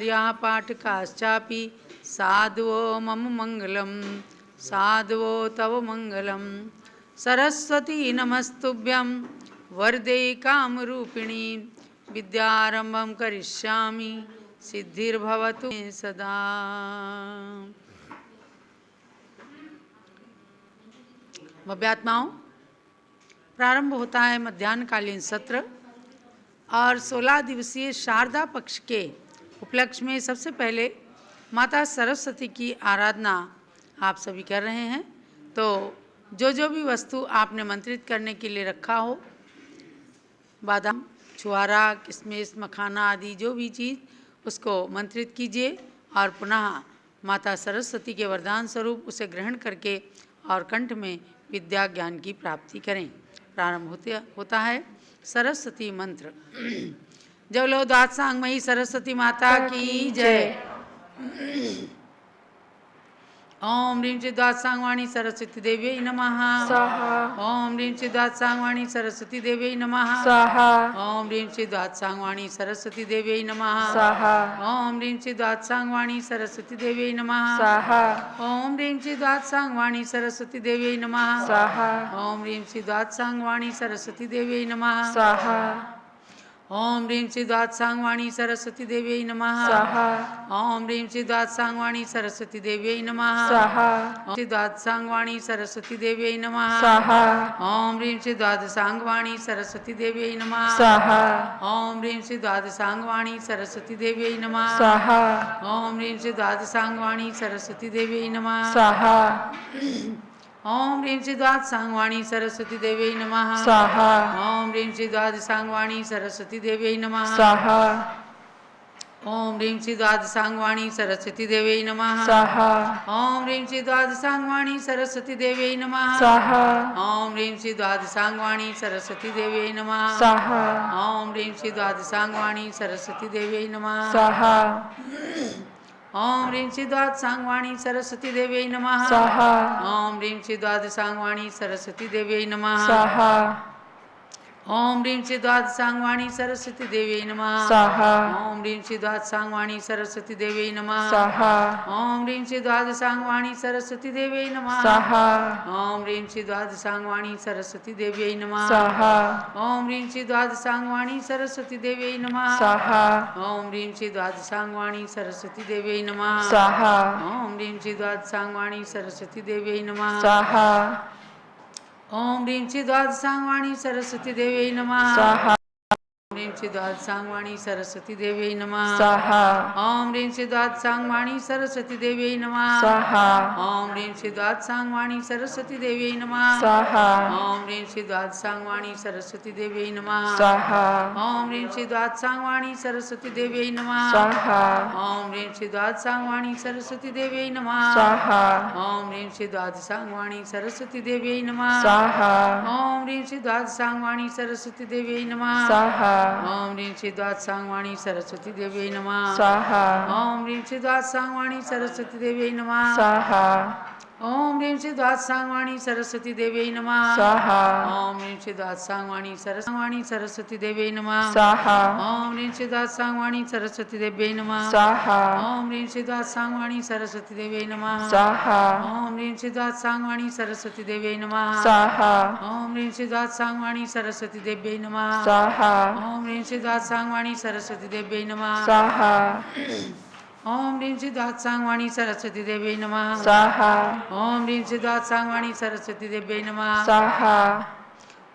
आचार्याः पाठकाश्चापि साधवो मम मंगलम, साधवो तव मंगलम। सरस्वती नमस्तुभ्यं वरदे कामरूपिणी, विद्यारंभं करिष्यामि सिद्धिर्भवतु मे सदा। भव्यात्माओं, प्रारंभ होता है मध्याह्नकालीन सत्र और 16 दिवसीय शारदा पक्ष के उपलक्ष्य में सबसे पहले माता सरस्वती की आराधना आप सभी कर रहे हैं। तो जो भी वस्तु आपने मंत्रित करने के लिए रखा हो, बादाम, छुआरा, किशमिश, मखाना आदि जो भी चीज़, उसको मंत्रित कीजिए और पुनः माता सरस्वती के वरदान स्वरूप उसे ग्रहण करके और कंठ में विद्या ज्ञान की प्राप्ति करें। प्रारंभ होता है सरस्वती मंत्र। जब लो दात्सांगमयी सरस्वती माता की जय। ओम ह्रीं चिद्वात्सांगवाणी सरस्वती देव्यै नमः। ओम ह्रीं चिद्वात्सांगवाणी सरस्वती देव्यै नमः। ओम ह्रीं चिद्वात्सांगवाणी सरस्वती देव्यै नमः। ओम ह्रीं चिद्वात्सांगवाणी सरस्वती देव्यै नमः। ओम ह्रीं चिद्वात्सांगवाणी सरस्वती देव्यै नमः। ओम ह्रीं चिद्वात्सांगवाणी सरस्वती देव्यै नमः। ओम ह्रीं चिद्वात्सांगवाणी सरस्वती देव्यै नमः। ओम ह्रीं चिद्वात्सांगवाणी सरस्वती देव्यै नमः। चिद्वात्सांगवाणी सरस्वती देव्यै नमः। ओम ह्रीं चिद्वात्सांगवाणी सरस्वती देव्यै नमः। ओम ह्रीं चिद्वात्सांगवाणी सरस्वती देव्यै नमः। ओम ह्रीं चिद्वात्सांगवाणी सरस्वती देव्यै नमः। ओम ह्रीं चिद्वात्सांगवाणी सरस्वती देव्यै नमः। ओम ह्रीं चिद्वात्सांगवाणी सरस्वती देव्यै नमः। ओम ह्रीं चिद्वात्सांगवाणी सरस्वती देव्यै नमः। ओम ह्रीं चिद्वात्सांगवाणी सरस्वती देव्यै नमः। ओम ह्रीं चिद्वात्सांगवाणी सरस्वती देव्यै नमः। ओम ह्रीं चिद्वात्सांगवाणी सरस्वती देव्यै नमः। ओम ह्रीं चिद्वात्सांगवाणी सरस्वती देव्यै नमः। ओम ह्रीं चिद्वात्सांगवाणी सरस्वती देव्यै नमः। ओम ह्रीं चिद्वात्सांगवाणी सरस्वती देव्यै नमः। ओम ह्रीं चिद्वात्सांगवाणी सरस्वती देव्यै नमः। ओम ह्रीं चिद्वात्सांगवाणी सरस्वती देव्यै नमः। ओम ह्रीं चिद्वात्सांगवाणी सरस्वती देव्यै नमः। ओम ह्रीं चिद्वात्सांगवाणी सरस्वती देव्यै नमः। ओम ह्रीं चिद्वात्सांगवाणी सरस्वती देव्यै नमः। ओम ह्रीं चिद्वात्सांगवाणी सरस्वती देव्यै नमः। ओम ह्रीं चिद्वात्सांगवाणी सरस्वती देव्यै नमः। ओम ह्रीं चिद्वात्सांगवाणी सरस्वती देव्यै नमः। ओम ह्रीं चिद्वात्सांगवाणी सरस्वती देव्यै नमः। ओम ह्रीं चिद्वात्सांगवाणी सरस्वती देव्यै नमः। ओम ह्रीं चिद्वात्सांगवाणी सरस्वती देव्यै नमः। ओम ह्रीं चिद्वात्सांगवाणी सरस्वती देव्यै नमः। ओम ह्रीं चिद्वात्सांगवाणी सरस्वती देव्यै नमः। ओम ह्रीं चिद्वात्सांगवाणी सरस्वती देव्यै नमः। ओम ह्रीं चिद्वात्सांगवाणी सरस्वती देव्यै नमः। ओम ह्रीं चिद्वात्सांगवाणी सरस्वती देव्यै नमः। ओम ह्रीं चिद्वात्सांगवाणी सरस्वती देव्यै नमः। ओम ह्रीं चिद्वात्सांगवाणी सरस्वती देव्यै नमः। ओम ह्रीं चिद्वात्सांगवाणी सरस्वती देव्यै नमः। ओम ह्रीं चिद्वात्सांगवाणी सरस्वती देव्यै नमः। ओम ह्रीं चिद्वात्सांगवाणी सरस्वती देव्यै नमः। ओम ह्रीं चिद्वात्सांगवाणी सरस्वती देव्यै नमः। ओम ह्रीं चिद्वात्सांगवाणी सरस्वती देव्यै नमः। ओम ह्रीं चिद्वात्सांगवाणी सरस्वती देव्यै नमः। ओम ह्रीं चिद्वात्सांगवाणी सरस्वती देव्यै नमः। ओम ह्रीं चिद्वात्सांगवाणी सरस्वती देव्यै नमः।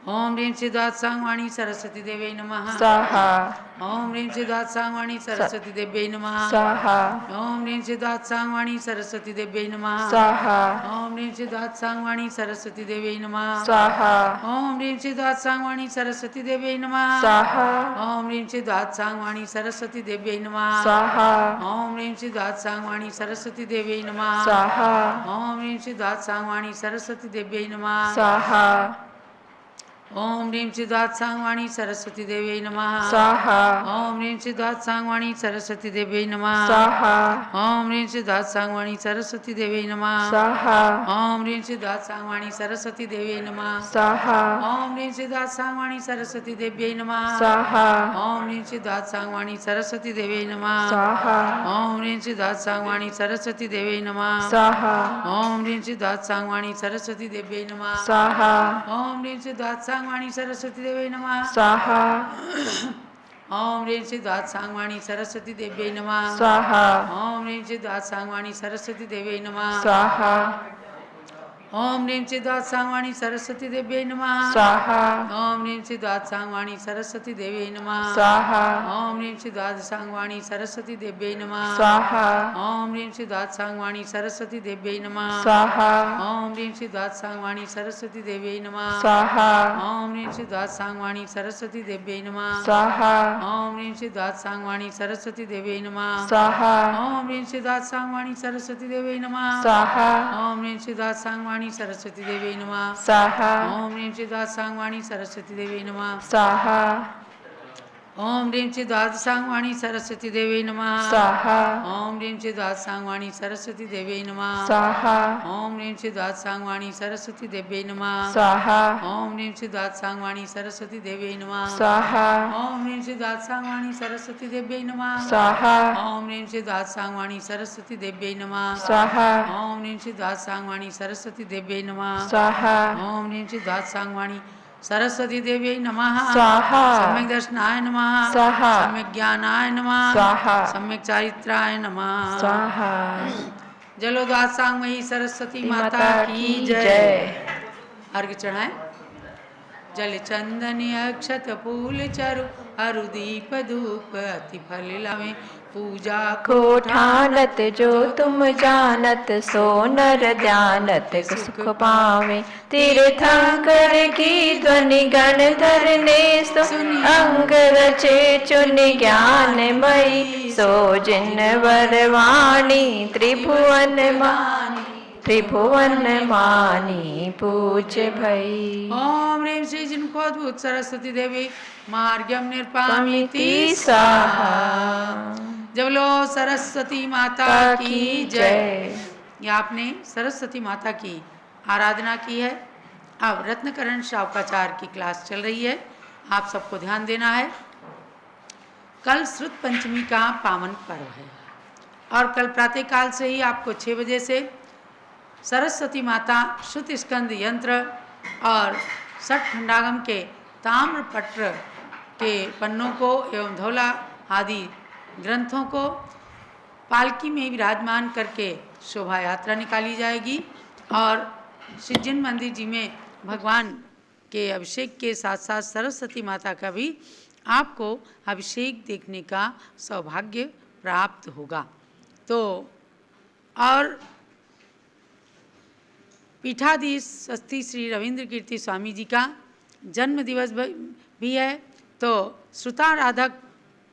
ओम ह्रीं चिद्वात्सांगवाणी सरस्वती देव्यै नमः। ओम ह्रीं चिद्वात्सांगवाणी सरस्वती देव्यै नमः। ओम ह्रीं चिद्वात्सांगवाणी सरस्वती देव्यै नमः। ओम ह्रीं चिद्वात्सांगवाणी सरस्वती देव्यै नमः। ओम ह्रीं चिद्वात्सांगवाणी सरस्वती देव्यै नमः। ओम ह्रीं चिद्वात्सांगवाणी सरस्वती देव्यै नमः। ओम ह्रीं चिद्वात्सांगवाणी सरस्वती देव्यै नमः। ओम ह्रीं चिद्वात्सांगवाणी सरस्वती देव्यै नमः। ओम ह्रीं सिद्धात् सांगवाणी सरस्वती देवी नमः स्वाहा ओम ह्रीं सिद्धात् सांगवाणी सरस्वती देवी नमः स्वाहा ओम ह्रीं सिद्धात् सांगवाणी सरस्वती देवी नमः स्वाहा ओम ह्रीं सिद्धात् सांगवाणी सरस्वती देवी नमः स्वाहा ओम ह्रीं सिद्धात् सांगवाणी सरस्वती देवी नमः स्वाहा ओम ह्रीं सिद्धात् सांगवाणी सरस्वती देवी नमः स्वाहा ओम ह्रीं सिद्धात् सांगवाणी सरस्वती देवी नमः स्वाहा ओम ह्रीं सिद्धात् सांगवाणी सरस्वती देवी नमः स्वाहा ओम ह्रीं सिद्धात् सांगवाणी सरस्वती देवी नमः स्वाहा ओम ह्रीं सिद्धात् सांगवाणी सरस्वती देवी नमः स्वाहा ओम ह्रीं सिद्धात् सांगवाणी सरस्वती देवी नमः स्वाहा ओम ह्रीं सिद्धात् सांगवाणी सरस्वती देवी नमः स्वाहा ओम ह्रीं सिद्धात् सांगवाणी सरस्वती देवी नमः स्वाहा ओम ह्रीं सिद्धात् सांगवाणी सरस्वती देवी नमः स्वाहा ओम ह्रीं सिद्धात् सांगवाणी सरस्वती देवी नमः स्वाहा ओम ह्रीं सिद्धात् सांगवाणी सरस्वती देवी नमः स्वाहा ओम ह्रीं सिद्धात् सांगवाणी सरस्वती देवी नमः स्वाहा ओम ह्रीं सिद्धात् सांगवाणी सरस्वती देवी नमः स्वाहा ओम ह्रीं सिद्धात् सांगवाणी सरस्वती देवी नमः स्वाहा ओम ह्रीं सिद्धात् सांगवाणी सरस्वती देवी नमः स्वाहा ओम ह्रीं सिद्धात् सांगवाणी सरस्वती देवी नमः स्वाहा ओम ह्रीं सिद्धात् सांगवाणी सरस्वती देवी नमः स्वाहा ओम ह्रीं सिद्धात् सांगवाणी सरस्वती देवी नमः स्वाहा ओम ह्रीं सिद्धात् सांगवाणी सरस्वती देवी नमः स्वाहा ओम ह्रीं सिद्धात् सांगवाणी सरस्वती देवी नमः स्वाहा ओम ह्रीं सिद्धात् सांगवाणी सरस्वती देवी नमः स्वाहा ओम ह्रीं सिद्धात् सांगवाणी सरस्वती देवी नमः स्वाहा ओम ह्रीं सिद्धात् सांगवाणी सरस्वती देवी नमः स्वाहा ओम ह्रीं सिद्धात् सांगवाणी सरस्वती देवी नमः स्वाहा सम्यक दर्शनाय नमः स्वाहा सम्यक ज्ञानाय नमः स्वाहा सम्यक चारित्राय नमः स्वाहा जलोद्वाद सांगमयी सरस्वती माता की जय। अर्घ्य चढ़ाएं। जल चंदन अक्षत फूल चरु अरु दीप धूप अति फल लावे पूजा को ठानत जो तुम जानत सो नर ध्यानत सुख पावे तीर्थंकर की ध्वनि गण धरने सुन अंग रचे चुन ज्ञान मई सो जिन वरवाणी त्रिभुवन मानी त्रिभुवन मानी पूज भई। ओम ह्रीं श्री जिनकोद्भूत सरस्वती देवी मार्गम निरपामिति स्वाहा। जब लो सरस्वती माता की जय। ये आपने सरस्वती माता की आराधना की है। अब रत्नकरण शावकाचार्य की क्लास चल रही है, आप सबको ध्यान देना है। कल श्रुत पंचमी का पावन पर्व है और कल प्रातःकाल से ही आपको 6 बजे से सरस्वती माता श्रुत स्कंद यंत्र और सठ खंडागम के ताम्रपत्र के पन्नों को एवं धौला आदि ग्रंथों को पालकी में विराजमान करके शोभा यात्रा निकाली जाएगी और सिज्जन मंदिर जी में भगवान के अभिषेक के साथ साथ सरस्वती माता का भी आपको अभिषेक देखने का सौभाग्य प्राप्त होगा। तो और पीठाधीश स्वस्ति श्री रविंद्र कीर्ति स्वामी जी का जन्म दिवस भी है, तो श्रुताराधक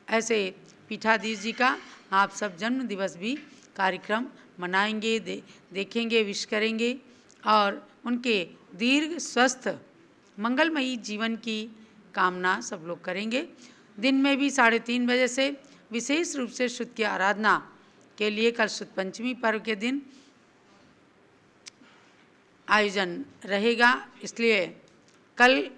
ऐसे पीठाधीश जी का आप सब जन्म दिवस भी कार्यक्रम मनाएंगे, देखेंगे, विश करेंगे और उनके दीर्घ स्वस्थ मंगलमयी जीवन की कामना सब लोग करेंगे। दिन में भी 3:30 बजे से विशेष रूप से शुद्ध की आराधना के लिए कल शुद्ध पंचमी पर्व के दिन आयोजन रहेगा, इसलिए कल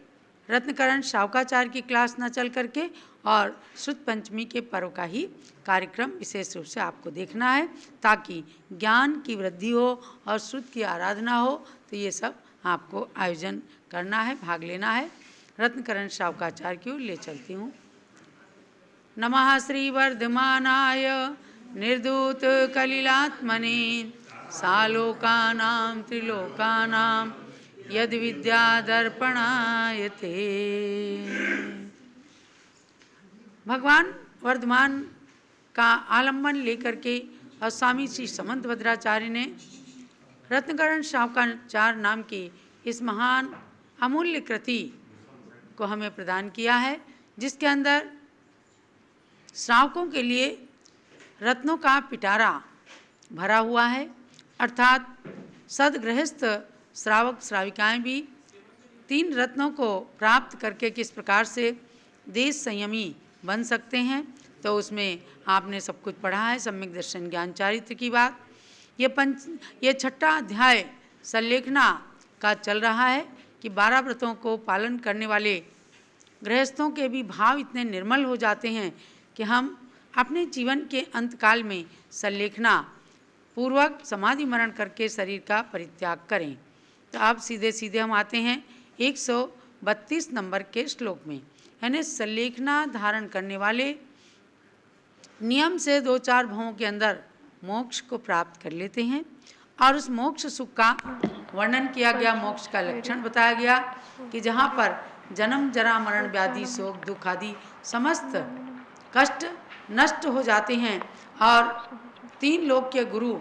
रत्नकरण शावकाचार्य की क्लास न चल करके और शुद्ध पंचमी के पर्व का ही कार्यक्रम विशेष रूप से आपको देखना है ताकि ज्ञान की वृद्धि हो और शुद्ध की आराधना हो। तो ये सब आपको आयोजन करना है, भाग लेना है। रत्नकरण शावकाचार्य की ओर ले चलती हूँ। नमः श्री वर्धमानाय निर्दूत कलिलात्मने सालोकानां त्रिलोकानां यद विद्या दर्पणायते। भगवान वर्धमान का आलम्बन लेकर के और स्वामी श्री समंत भद्राचार्य ने रत्नकरण शावकाचार्य नाम की इस महान अमूल्य कृति को हमें प्रदान किया है, जिसके अंदर श्रावकों के लिए रत्नों का पिटारा भरा हुआ है, अर्थात सदगृहस्थ श्रावक श्राविकाएं भी 3 रत्नों को प्राप्त करके किस प्रकार से देश संयमी बन सकते हैं, तो उसमें आपने सब कुछ पढ़ा है। सम्यक दर्शन ज्ञान चारित्र की बात, ये 6ठा अध्याय संलेखना का चल रहा है कि 12 व्रतों को पालन करने वाले गृहस्थों के भी भाव इतने निर्मल हो जाते हैं कि हम अपने जीवन के अंतकाल में संलेखना पूर्वक समाधि मरण करके शरीर का परित्याग करें। तो अब सीधे सीधे हम आते हैं 132 नंबर के श्लोक में, यानी संलेखना धारण करने वाले नियम से 2-4 भवों के अंदर मोक्ष को प्राप्त कर लेते हैं। और उस मोक्ष सुख का वर्णन किया गया, मोक्ष का लक्षण बताया गया कि जहाँ पर जन्म जरा मरण व्याधि शोक दुख आदि समस्त कष्ट नष्ट हो जाते हैं और 3 लोक के गुरु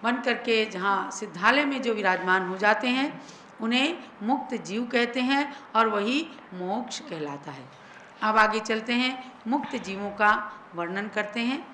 बन करके जहाँ सिद्धालय में जो विराजमान हो जाते हैं उन्हें मुक्त जीव कहते हैं और वही मोक्ष कहलाता है। अब आगे चलते हैं, मुक्त जीवों का वर्णन करते हैं।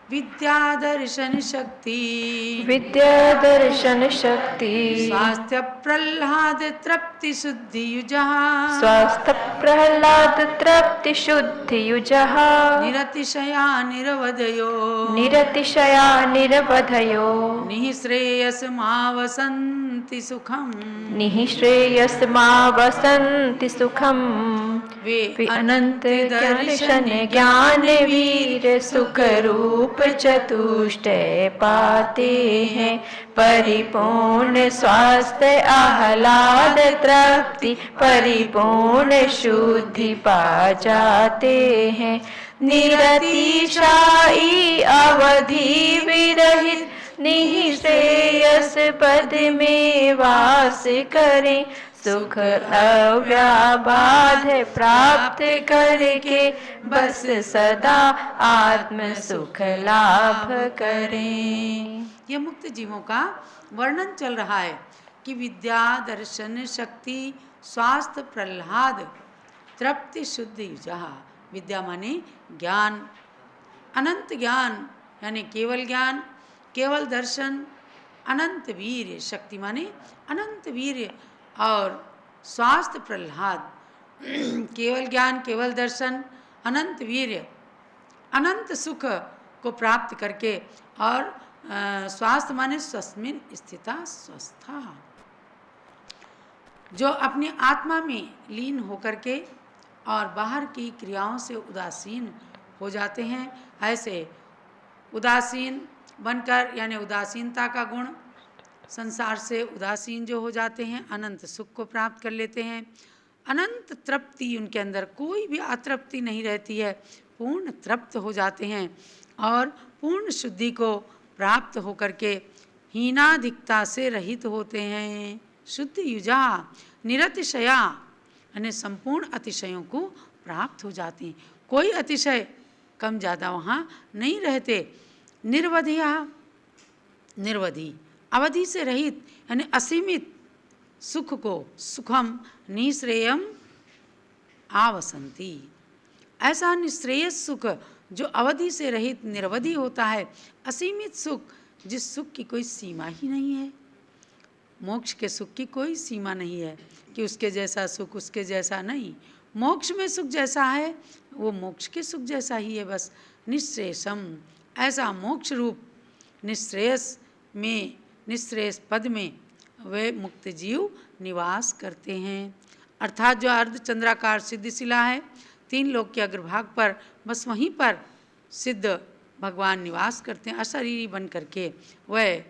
विद्या दर्शन शक्ति, विद्या दर्शन शक्ति, स्वास्थ्य प्रह्लाद तृप्ति शुद्धि युजः, स्वास्थ्य प्रह्लाद तृप्ति शुद्धि युजः, निरतिशया निरवधयो, निरतिशया निरवधयो, निःश्रेयसमावसन्ति सुखम्, निःश्रेयसमावसन्ति सुखम्। वे अनंत दर्शन ज्ञान वीर सुख रूप चतुष्टय पाते हैं, परिपूर्ण स्वास्थ्य आह्लाद तृप्ति परिपूर्ण शुद्धि पा जाते हैं। निरतिशायी अवधि विरहित निःश्रेयस पद में वास करें, सुख अव्याबाध प्राप्त करके बस सदा आत्म सुख लाभ करें। ये मुक्त जीवों का वर्णन चल रहा है कि विद्या दर्शन शक्ति स्वास्थ्य प्रह्लाद तृप्ति शुद्धि जहा। विद्या माने ज्ञान, अनंत ज्ञान यानी केवल ज्ञान, केवल दर्शन, अनंत वीर्य, शक्ति माने अनंत वीर्य और स्वास्थ्य प्रह्लाद, केवल ज्ञान, केवल दर्शन, अनंत वीर्य, अनंत सुख को प्राप्त करके और स्वास्थ्य माने स्वस्मिन स्थिता स्वस्था, जो अपनी आत्मा में लीन होकर के और बाहर की क्रियाओं से उदासीन हो जाते हैं। ऐसे उदासीन बनकर यानी उदासीनता का गुण, संसार से उदासीन जो हो जाते हैं, अनंत सुख को प्राप्त कर लेते हैं। अनंत तृप्ति, उनके अंदर कोई भी अतृप्ति नहीं रहती है, पूर्ण तृप्त हो जाते हैं और पूर्ण शुद्धि को प्राप्त होकर के हीनाधिकता से रहित होते हैं। शुद्ध युजा निरतिशया यानी संपूर्ण अतिशयों को प्राप्त हो जाते हैं, कोई अतिशय कम ज़्यादा वहाँ नहीं रहते। निर्वधिया, निर्वधि अवधि से रहित यानी असीमित सुख को सुखम निःश्रेयम आवसंती, ऐसा निःश्रेयस सुख जो अवधि से रहित निरवधि होता है, असीमित सुख, जिस सुख की कोई सीमा ही नहीं है। मोक्ष के सुख की कोई सीमा नहीं है कि उसके जैसा सुख, उसके जैसा नहीं। मोक्ष में सुख जैसा है वो मोक्ष के सुख जैसा ही है, बस निःश्रेयसम, ऐसा मोक्ष रूप निःश्रेयस में, निःश्रेयस पद में वे मुक्त जीव निवास करते हैं। अर्थात जो अर्धचंद्राकार सिद्ध शिला है 3 लोक के अग्रभाग पर, बस वहीं पर सिद्ध भगवान निवास करते हैं अशरीरी बन करके। वह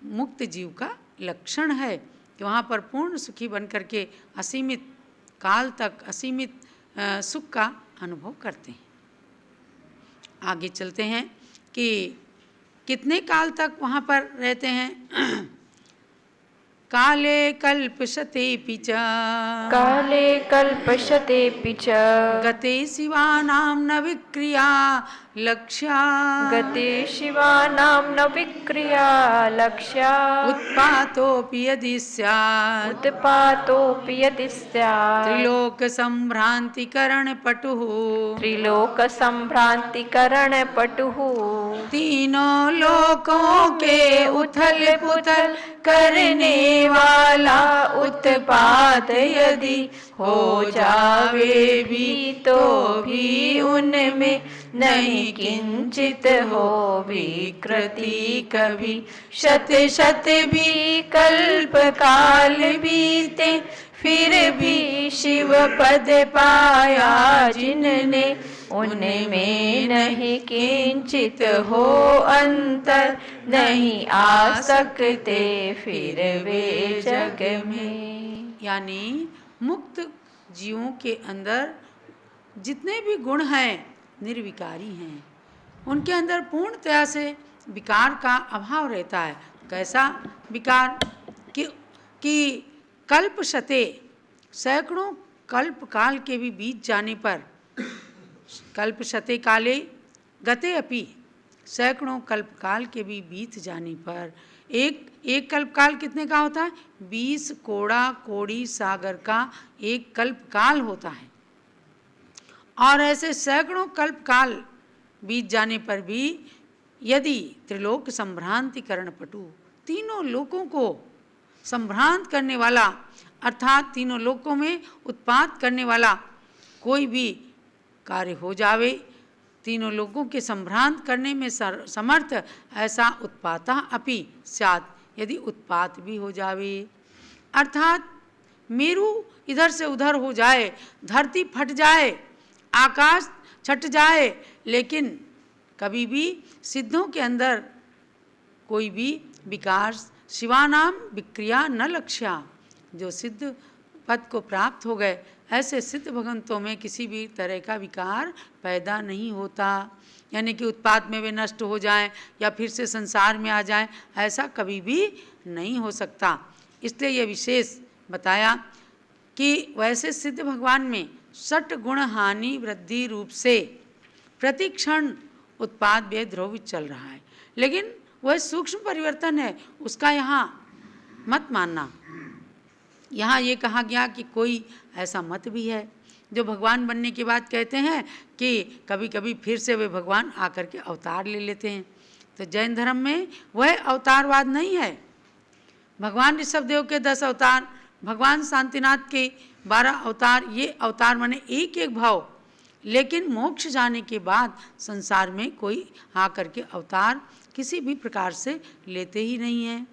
मुक्त जीव का लक्षण है कि वहाँ पर पूर्ण सुखी बन करके असीमित काल तक असीमित सुख का अनुभव करते हैं। आगे चलते हैं कि कितने काल तक वहाँ पर रहते हैं। काले कल्पशते पिच, काले कल्पशते पिच, गते शिवानां न विक्रिया लक्ष्या, गते शिवानां न विक्रिया लक्ष्या, उत्पातोऽपि यदि स्यात्, उत्पातोऽपि यदि स्यात्, त्रिलोक संभ्रांतिकरण पटुः, त्रिलोक संभ्रांतिकरण पटुः, तीनों लोकों के उथल पुथल करने वाला उत्पात यदि हो जावे भी तो भी उनमें नहीं किंचित हो विकृति कभी। शत शत भी कल्प काल बीते फिर भी शिव पद पाया जिनने, उनमें नहीं किंचित हो अंतर, नहीं आ सकते फिर वे जग में। यानी मुक्त जीवों के अंदर जितने भी गुण हैं निर्विकारी हैं, उनके अंदर पूर्णतया से विकार का अभाव रहता है। कैसा विकार कि कल्प शते, सैकड़ों कल्प काल के भी बीत जाने पर, कल्प शते काले गते अपि, सैकड़ों कल्प काल के भी बीत जाने पर, एक कल्प काल कितने का होता है? 20 कोड़ा कोड़ी सागर का एक कल्प काल होता है। और ऐसे सैकड़ों कल्प काल बीत जाने पर भी यदि त्रिलोक संभ्रांति करण पटु, तीनों लोकों को संभ्रांत करने वाला अर्थात तीनों लोकों में उत्पात करने वाला कोई भी कार्य हो जावे, तीनों लोगों के संभ्रांत करने में समर्थ ऐसा उत्पाता अपि स्यात्, यदि उत्पात भी हो जावे, अर्थात मेरु इधर से उधर हो जाए, धरती फट जाए, आकाश छट जाए, लेकिन कभी भी सिद्धों के अंदर कोई भी विकार, शिवानाम विक्रिया न लक्ष्या, जो सिद्ध पद को प्राप्त हो गए ऐसे सिद्ध भगवंतों में किसी भी तरह का विकार पैदा नहीं होता। यानी कि उत्पात में वे नष्ट हो जाएं या फिर से संसार में आ जाएं, ऐसा कभी भी नहीं हो सकता। इसलिए यह विशेष बताया कि वैसे सिद्ध भगवान में षट गुण हानि वृद्धि रूप से प्रतिक्षण उत्पाद व्यय ध्रुवित चल रहा है, लेकिन वह सूक्ष्म परिवर्तन है, उसका यहाँ मत मानना। यहाँ ये कहा गया कि कोई ऐसा मत भी है जो भगवान बनने के बाद कहते हैं कि कभी कभी फिर से वे भगवान आकर के अवतार ले लेते हैं। तो जैन धर्म में वह अवतारवाद नहीं है। भगवान ऋषभदेव के 10 अवतार, भगवान शांतिनाथ के 12 अवतार, ये अवतार माने एक एक भाव, लेकिन मोक्ष जाने के बाद संसार में कोई आकर के अवतार किसी भी प्रकार से लेते ही नहीं हैं।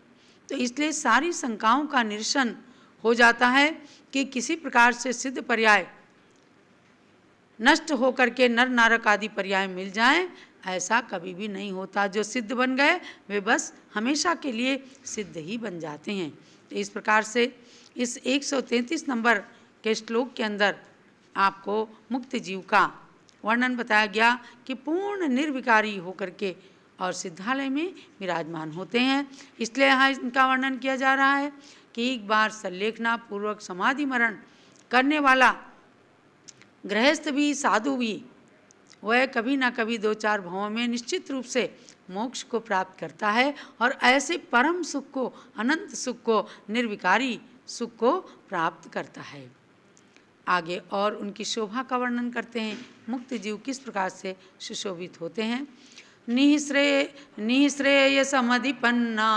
तो इसलिए सारी शंकाओं का निरसन हो जाता है कि किसी प्रकार से सिद्ध पर्याय नष्ट होकर के नर नारक आदि पर्याय मिल जाएं, ऐसा कभी भी नहीं होता। जो सिद्ध बन गए वे बस हमेशा के लिए सिद्ध ही बन जाते हैं। तो इस प्रकार से इस 133 नंबर के श्लोक के अंदर आपको मुक्त जीव का वर्णन बताया गया कि पूर्ण निर्विकारी होकर के और सिद्धालय में विराजमान होते हैं। इसलिए यहाँ इनका वर्णन किया जा रहा है कि एक बार संलेखना पूर्वक समाधि मरण करने वाला गृहस्थ भी साधु भी वह कभी ना कभी 2-4 भावों में निश्चित रूप से मोक्ष को प्राप्त करता है और ऐसे परम सुख को, अनंत सुख को, निर्विकारी सुख को प्राप्त करता है। आगे और उनकी शोभा का वर्णन करते हैं। मुक्त जीव किस प्रकार से सुशोभित होते हैं। निःश्रेयसमधिपन्ना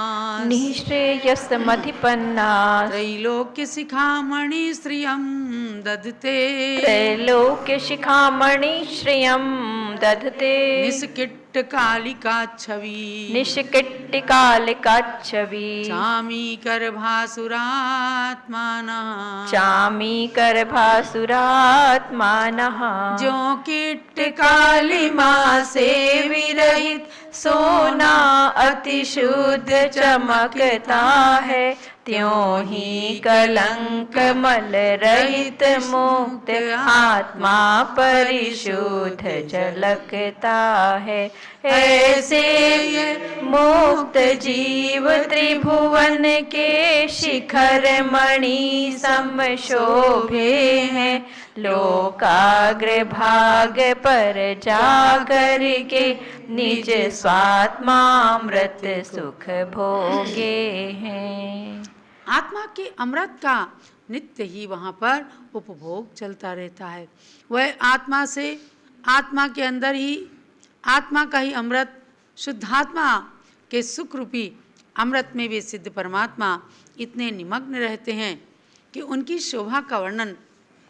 त्रैलोक्य शिखामणि श्रियं दधते निष्किट्टिकालिकाच्छवि चामीकरभासुरात्मानः जो किट्टिकालिमा से विरहित सोना अति शुद्ध चमकता है, त्यों ही कलंक मल रहित मुक्त आत्मा परिशुद्ध झलकता है। ऐसे मुक्त जीव त्रिभुवन के शिखर मणि सम शोभे हैं, लोकाग्र भाग पर जाकर के निज स्वात्मामृत सुख भोगे हैं। आत्मा के अमृत का नित्य ही वहाँ पर उपभोग चलता रहता है। वह आत्मा से, आत्मा के अंदर ही आत्मा का ही अमृत, शुद्धात्मा के सुख रूपी अमृत में वे सिद्ध परमात्मा इतने निमग्न रहते हैं कि उनकी शोभा का वर्णन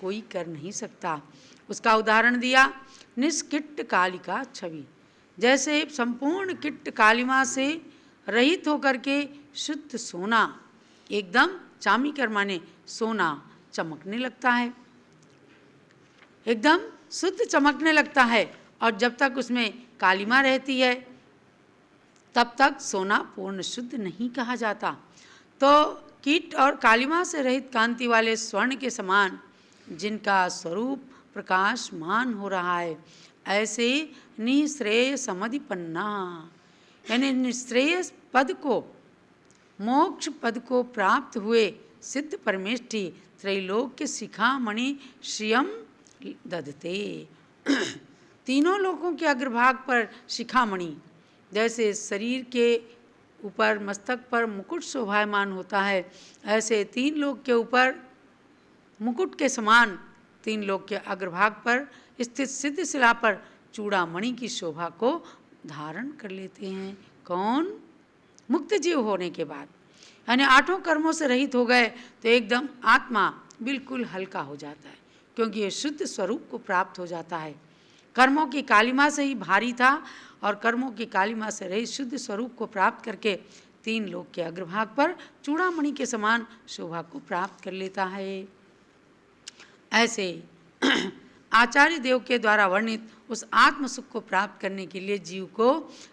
कोई कर नहीं सकता। उसका उदाहरण दिया निष्किट्ट कालिका छवि। जैसे संपूर्ण किट्ट कालिमा से रहित होकर के शुद्ध सोना एकदम चामीकर माने सोना चमकने लगता है, एकदम शुद्ध चमकने लगता है। और जब तक उसमें कालिमा रहती है तब तक सोना पूर्ण शुद्ध नहीं कहा जाता। तो कीट और कालिमा से रहित कांति वाले स्वर्ण के समान जिनका स्वरूप प्रकाशमान हो रहा है, ऐसे निःश्रेय समधिपन्ना यानी निःश्रेय पद को, मोक्ष पद को प्राप्त हुए सिद्ध परमेष्ठी त्रैलोक्य शिखामणि श्रियम दधते। तीनों लोकों के अग्रभाग पर शिखामणि, जैसे शरीर के ऊपर मस्तक पर मुकुट शोभायमान होता है, ऐसे तीन लोक के ऊपर मुकुट के समान तीन लोक के अग्रभाग पर स्थित सिद्ध शिला पर चूड़ामणि की शोभा को धारण कर लेते हैं। कौन? मुक्त जीव होने के बाद, यानी आठों कर्मों से रहित हो गए तो एकदम आत्मा बिल्कुल हल्का हो जाता है, क्योंकि ये शुद्ध स्वरूप को प्राप्त हो जाता है। कर्मों की कालिमा से ही भारी था और कर्मों की कालिमा से रहित शुद्ध स्वरूप को प्राप्त करके तीन लोक के अग्रभाग पर चूड़ामणि के समान शोभा को प्राप्त कर लेता है। ऐसे आचार्य देव के द्वारा वर्णित उस आत्म सुख को प्राप्त करने के लिए जीव को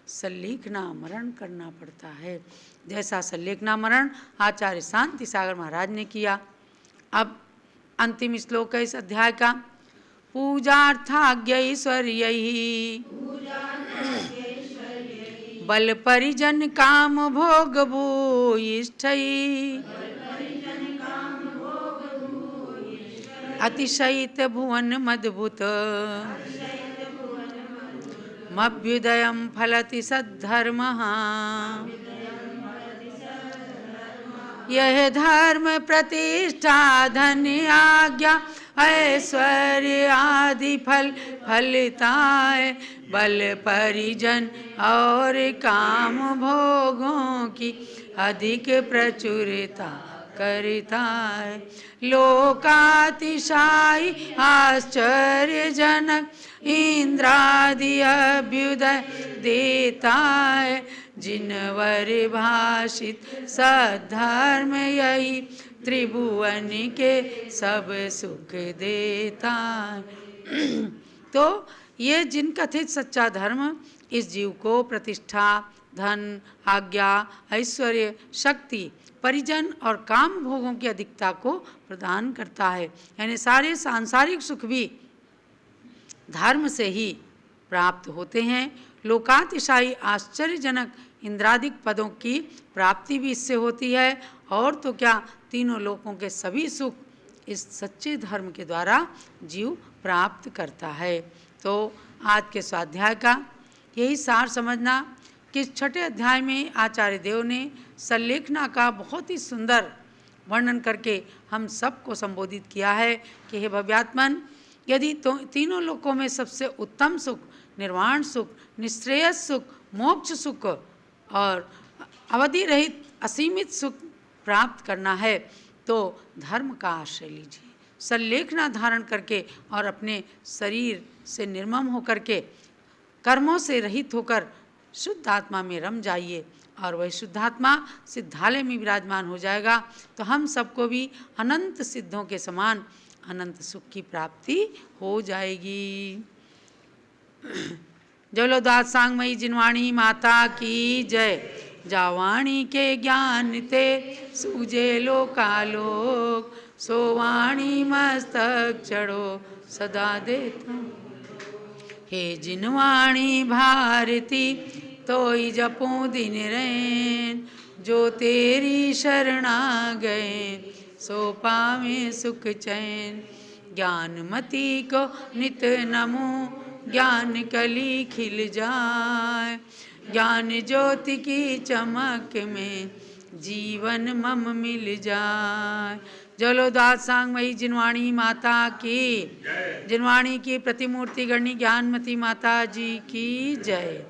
सल्लेखना मरण करना पड़ता है। जैसा सल्लेखना मरण आचार्य शांति सागर महाराज ने किया। अब अंतिम श्लोक है इस अध्याय का। पूजार्थाज्ञैश्वर्यै बल परिजन काम भोग भूयिष्ठै अतिशयित भुवन मद्भुत मभ्युदयं फलति सद्धर्मः। यह धर्म प्रतिष्ठा धन आज्ञा ऐश्वर्य आदि फल फलताए बल परिजन और काम भोगों की अधिक प्रचुरता करता है। लोकातिशायी आश्चर्यजनक इंद्रादि अभ्युदय देता है। जिनवर भाषित सद्धर्म यही त्रिभुवन के सब सुख देता है। तो ये जिन कथित सच्चा धर्म इस जीव को प्रतिष्ठा, धन, आज्ञा, ऐश्वर्य, शक्ति, परिजन और काम भोगों की अधिकता को प्रदान करता है, यानी सारे सांसारिक सुख भी धर्म से ही प्राप्त होते हैं। लोकातिशायी आश्चर्यजनक इंद्रादिक पदों की प्राप्ति भी इससे होती है। और तो क्या, तीनों लोकों के सभी सुख इस सच्चे धर्म के द्वारा जीव प्राप्त करता है। तो आज के स्वाध्याय का यही सार समझना कि इस छठे अध्याय में आचार्य देव ने सल्लेखना का बहुत ही सुंदर वर्णन करके हम सबको संबोधित किया है कि हे भव्यात्मन, यदि तो तीनों लोकों में सबसे उत्तम सुख, निर्वाण सुख, निश्रेयस सुख, मोक्ष सुख और अवधि रहित असीमित सुख प्राप्त करना है तो धर्म का आश्रय लीजिए। सल्लेखना धारण करके और अपने शरीर से निर्मम होकर के कर्मों से रहित होकर शुद्ध आत्मा में रम जाइए और वह शुद्धात्मा सिद्धालय में विराजमान हो जाएगा तो हम सबको भी अनंत सिद्धों के समान अनंत सुख की प्राप्ति हो जाएगी। जलोदास सांगमयी जिनवाणी माता की जय। जावाणी के ज्ञान ते सूझे लोकालोक, सोवाणी मस्तक चढ़ो सदा देता। हे जिनवाणी भारती तोई जपो दिन रैन, जो तेरी शरणा गए सो पावे सुख चैन। ज्ञानमती को नित नमो, ज्ञान कली खिल जाए। ज्ञान ज्योति की चमक में जीवन मम मिल जाए। जलोदास सांगमयी जिनवाणी माता की, जिनवाणी की प्रतिमूर्ति गणी ज्ञानमती माता जी की जय।